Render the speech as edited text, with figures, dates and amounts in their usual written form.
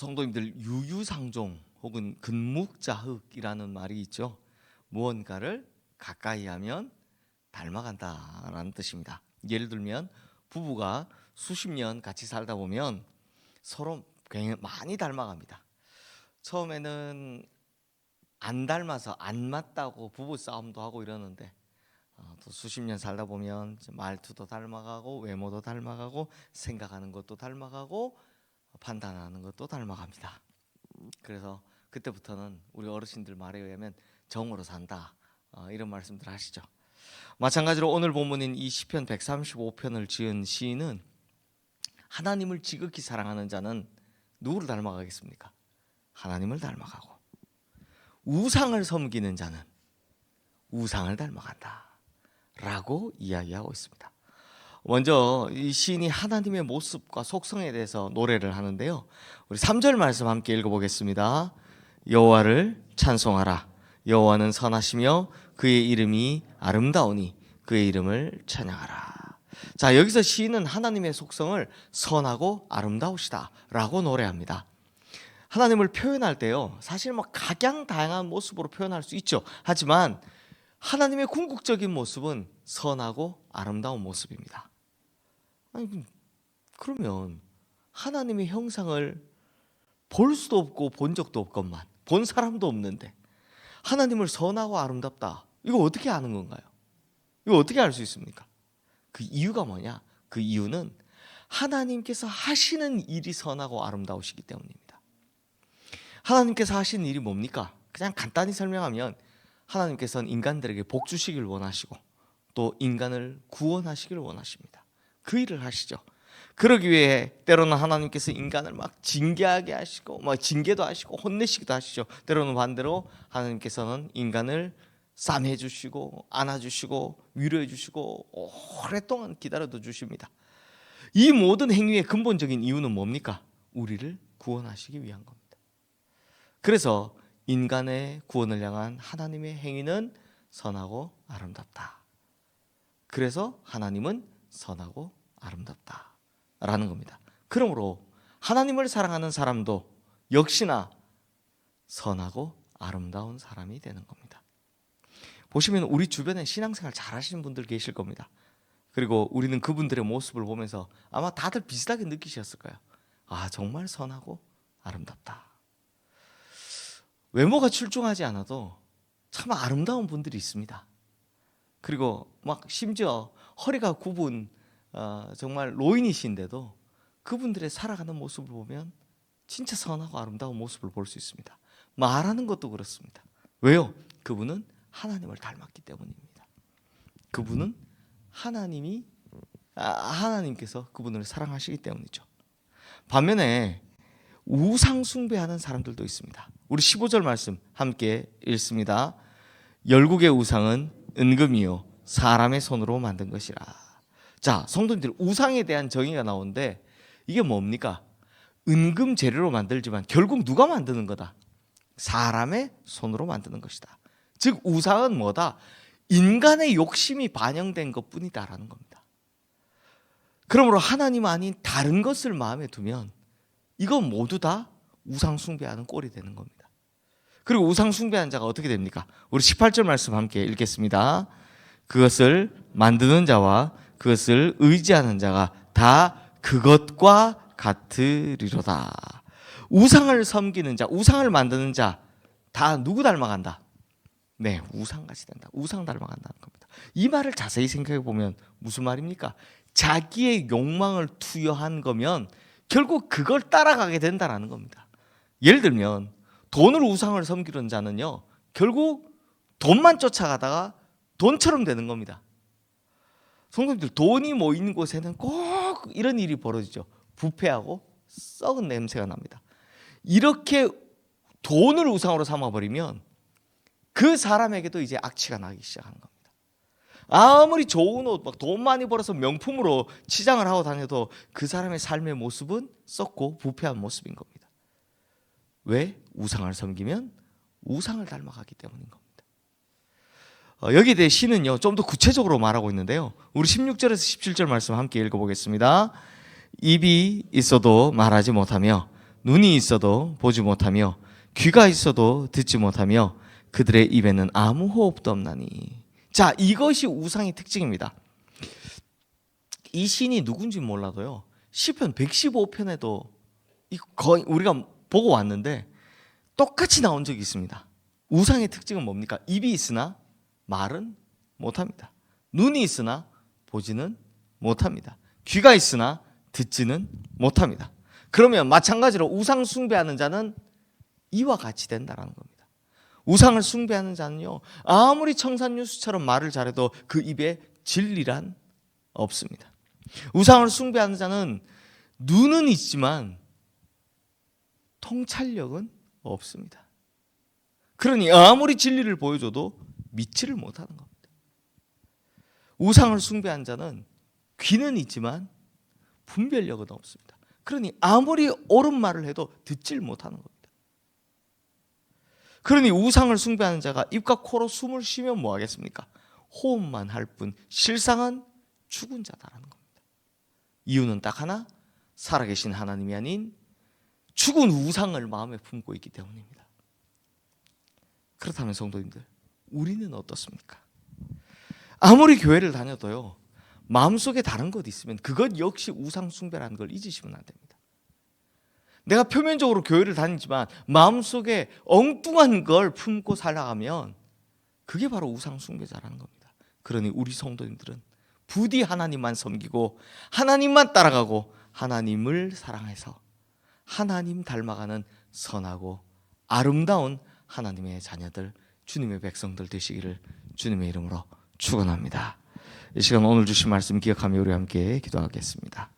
성도님들 유유상종 혹은 근묵자흑이라는 말이 있죠. 무언가를 가까이 하면 닮아간다라는 뜻입니다. 예를 들면 부부가 수십 년 같이 살다 보면 서로 굉장히 많이 닮아갑니다. 처음에는 안 닮아서 안 맞다고 부부 싸움도 하고 이러는데 또 수십 년 살다 보면 말투도 닮아가고 외모도 닮아가고 생각하는 것도 닮아가고 판단하는 것도 닮아갑니다. 그래서 그때부터는 우리 어르신들 말에 의하면 정으로 산다, 이런 말씀들 하시죠. 마찬가지로 오늘 본문인 이 시편 135편을 지은 시인은 하나님을 지극히 사랑하는 자는 누구를 닮아가겠습니까? 하나님을 닮아가고, 우상을 섬기는 자는 우상을 닮아간다 라고 이야기하고 있습니다. 먼저 이 시인이 하나님의 모습과 속성에 대해서 노래를 하는데요, 우리 3절 말씀 함께 읽어보겠습니다. 여호와를 찬송하라. 여호와는 선하시며 그의 이름이 아름다우니 그의 이름을 찬양하라. 자, 여기서 시인은 하나님의 속성을 선하고 아름다우시다 라고 노래합니다. 하나님을 표현할 때요, 사실 각양다양한 모습으로 표현할 수 있죠. 하지만 하나님의 궁극적인 모습은 선하고 아름다운 모습입니다. 아니, 그러면 하나님의 형상을 볼 수도 없고 본 적도 없건만, 본 사람도 없는데 하나님을 선하고 아름답다, 이거 어떻게 아는 건가요? 이거 어떻게 알 수 있습니까? 그 이유가 뭐냐? 그 이유는 하나님께서 하시는 일이 선하고 아름다우시기 때문입니다. 하나님께서 하시는 일이 뭡니까? 그냥 간단히 설명하면 하나님께서는 인간들에게 복 주시길 원하시고 또 인간을 구원하시길 원하십니다. 그 일을 하시죠. 그러기 위해 때로는 하나님께서 인간을 징계하게 하시고 징계도 하시고 혼내시기도 하시죠. 때로는 반대로 하나님께서는 인간을 싸매 주시고 안아주시고 위로해 주시고 오랫동안 기다려도 주십니다. 이 모든 행위의 근본적인 이유는 뭡니까? 우리를 구원하시기 위한 겁니다. 그래서 인간의 구원을 향한 하나님의 행위는 선하고 아름답다. 그래서 하나님은 선하고 아름답다라는 겁니다. 그러므로 하나님을 사랑하는 사람도 역시나 선하고 아름다운 사람이 되는 겁니다. 보시면 우리 주변에 신앙생활 잘하시는 분들 계실 겁니다. 그리고 우리는 그분들의 모습을 보면서 아마 다들 비슷하게 느끼셨을 거예요. 아, 정말 선하고 아름답다. 외모가 출중하지 않아도 참 아름다운 분들이 있습니다. 그리고 심지어 허리가 굽은 정말 노인이신데도 그분들의 살아가는 모습을 보면 진짜 선하고 아름다운 모습을 볼 수 있습니다. 말하는 것도 그렇습니다. 왜요? 그분은 하나님을 닮았기 때문입니다. 그분은 하나님께서 그분을 사랑하시기 때문이죠. 반면에 우상 숭배하는 사람들도 있습니다. 우리 15절 말씀 함께 읽습니다. 열국의 우상은 은금이요 사람의 손으로 만든 것이라. 자, 성도님들, 우상에 대한 정의가 나오는데 이게 뭡니까? 은금 재료로 만들지만 결국 누가 만드는 거다? 사람의 손으로 만드는 것이다. 즉 우상은 뭐다? 인간의 욕심이 반영된 것뿐이다라는 겁니다. 그러므로 하나님 아닌 다른 것을 마음에 두면 이건 모두 다 우상 숭배하는 꼴이 되는 겁니다. 그리고 우상 숭배한 자가 어떻게 됩니까? 우리 18절 말씀 함께 읽겠습니다. 그것을 만드는 자와 그것을 의지하는 자가 다 그것과 같으리로다. 우상을 섬기는 자, 우상을 만드는 자 다 누구 닮아간다? 네, 우상같이 된다. 우상 닮아간다는 겁니다. 이 말을 자세히 생각해 보면 무슨 말입니까? 자기의 욕망을 투여한 거면 결국 그걸 따라가게 된다는 겁니다. 예를 들면 돈을 우상을 섬기는 자는요, 결국 돈만 쫓아가다가 돈처럼 되는 겁니다. 성도님들, 돈이 모이는 곳에는 꼭 이런 일이 벌어지죠. 부패하고 썩은 냄새가 납니다. 이렇게 돈을 우상으로 삼아버리면 그 사람에게도 이제 악취가 나기 시작하는 겁니다. 아무리 좋은 옷, 돈 많이 벌어서 명품으로 치장을 하고 다녀도 그 사람의 삶의 모습은 썩고 부패한 모습인 겁니다. 왜? 우상을 섬기면 우상을 닮아가기 때문인 겁니다. 여기에 대해 시는요, 좀 더 구체적으로 말하고 있는데요, 우리 16절에서 17절 말씀 함께 읽어보겠습니다. 입이 있어도 말하지 못하며 눈이 있어도 보지 못하며 귀가 있어도 듣지 못하며 그들의 입에는 아무 호흡도 없나니. 자, 이것이 우상의 특징입니다. 이 신이 누군지 몰라도요, 시편 115편에도 거의 우리가 보고 왔는데 똑같이 나온 적이 있습니다. 우상의 특징은 뭡니까? 입이 있으나 말은 못합니다. 눈이 있으나 보지는 못합니다. 귀가 있으나 듣지는 못합니다. 그러면 마찬가지로 우상 숭배하는 자는 이와 같이 된다는 겁니다. 우상을 숭배하는 자는요, 아무리 청산유수처럼 말을 잘해도 그 입에 진리란 없습니다. 우상을 숭배하는 자는 눈은 있지만 통찰력은 없습니다. 그러니 아무리 진리를 보여줘도 믿지를 못하는 겁니다. 우상을 숭배한 자는 귀는 있지만 분별력은 없습니다. 그러니 아무리 옳은 말을 해도 듣질 못하는 겁니다. 그러니 우상을 숭배하는 자가 입과 코로 숨을 쉬면 뭐 하겠습니까? 호흡만 할 뿐 실상은 죽은 자다라는 겁니다. 이유는 딱 하나, 살아계신 하나님이 아닌 죽은 우상을 마음에 품고 있기 때문입니다. 그렇다면 성도님들, 우리는 어떻습니까? 아무리 교회를 다녀도요, 마음속에 다른 것 있으면 그것 역시 우상 숭배라는 걸 잊으시면 안 됩니다. 내가 표면적으로 교회를 다니지만 마음속에 엉뚱한 걸 품고 살아가면 그게 바로 우상 숭배자라는 겁니다. 그러니 우리 성도님들은 부디 하나님만 섬기고 하나님만 따라가고 하나님을 사랑해서 하나님 닮아가는 선하고 아름다운 하나님의 자녀들, 주님의 백성들 되시기를 주님의 이름으로 축원합니다. 이 시간 오늘 주신 말씀 기억하며 우리 함께 기도하겠습니다.